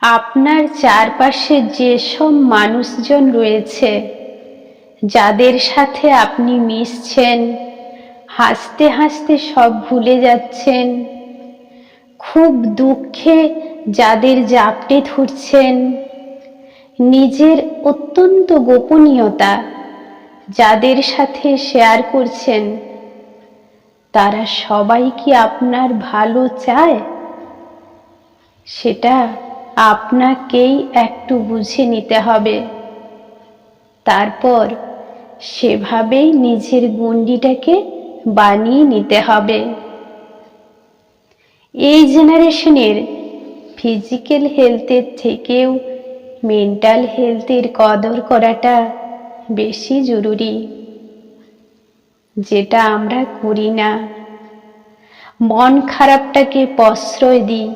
আপনার চারপাশে যেসব মানুষজন রয়েছে, যাদের সাথে আপনি মিশছেন, হাসতে হাসতে সব ভুলে যাচ্ছেন, খুব দুঃখে যাদের জাপটে ধরছেন, নিজের অত্যন্ত গোপনীয়তা যাদের সাথে শেয়ার করছেন, তারা সবাই কি আপনার ভালো চায়? সেটা আপনাকেই একটু বুঝে নিতে হবে। তারপর সেভাবেই নিজের গণ্ডিটাকে বানিয়ে নিতে হবে। এই জেনারেশনের ফিজিক্যাল হেলথের থেকেও মেন্টাল হেলথের কদর করাটা বেশি জরুরি, যেটা আমরা করি না। মন খারাপটাকে প্রশ্রয় দিই,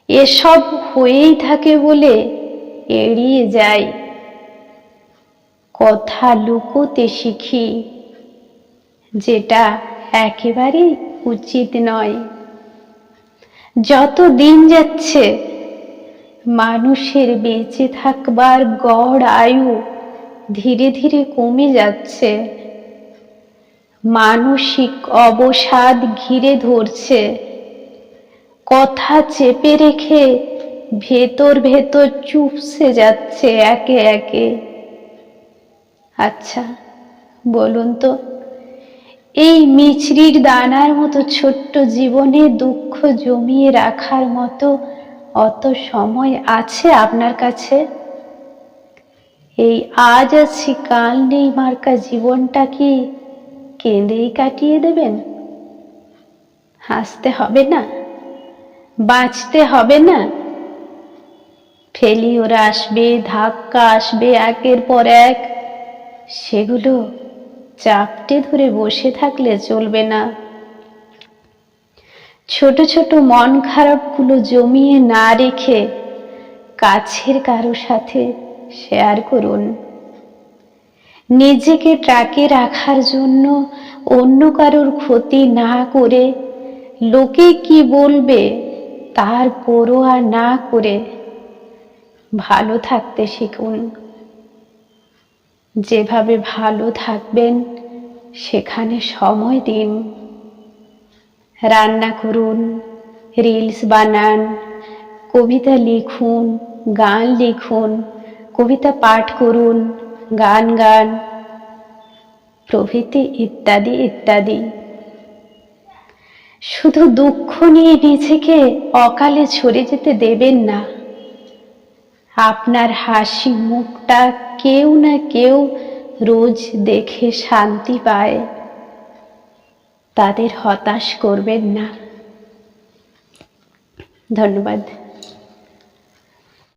এসব হয়েই থাকে বলে এড়িয়ে যাই, কথা লুকোতে শিখি, যেটা একেবারেই উচিত নয়। যত দিন যাচ্ছে মানুষের বেঁচে থাকবার গড় আয়ু ধীরে ধীরে কমে যাচ্ছে, মানসিক অবসাদ ঘিরে ধরছে, কথা চেপে রেখে ভেতর ভেতর চুপসে যাচ্ছে একে একে। আচ্ছা বলুন তো, এই মিছরির দানার মতো ছোট্ট জীবনে দুঃখ জমিয়ে রাখার মতো অত সময় আছে আপনার কাছে? এই আজ আছি কাল নেই মার্কা জীবনটা কি কেঁদেই কাটিয়ে দেবেন? হাসতে হবে না? বাঁচতে হবে না? ফেলিওর আসবে, ধাক্কা আসবে একের পর এক, সেগুলো চাপটে ধরে বসে থাকলে চলবে না। ছোট ছোট মন খারাপগুলো জমিয়ে না রেখে কাছের কারো সাথে শেয়ার করুন। নিজেকে ট্র্যাকে রাখার জন্য অন্য কারোর ক্ষতি না করে, লোকে কি বলবে তার পরোয়া না করে ভালো থাকতে শিখুন। যেভাবে ভালো থাকবেন সেখানে সময় দিন। রান্না করুন, রিলস বানান, কবিতা লিখুন, গান লিখুন, কবিতা পাঠ করুন, গান গান, প্রভৃতি ইত্যাদি ইত্যাদি। শুধু দুঃখ নিয়ে নিজেকে অকালে ঝরে যেতে দেবেন না। আপনার হাসি মুখটা কেউ না কেউ রোজ দেখে শান্তি পায়, তাদের হতাশ করবেন না। ধন্যবাদ।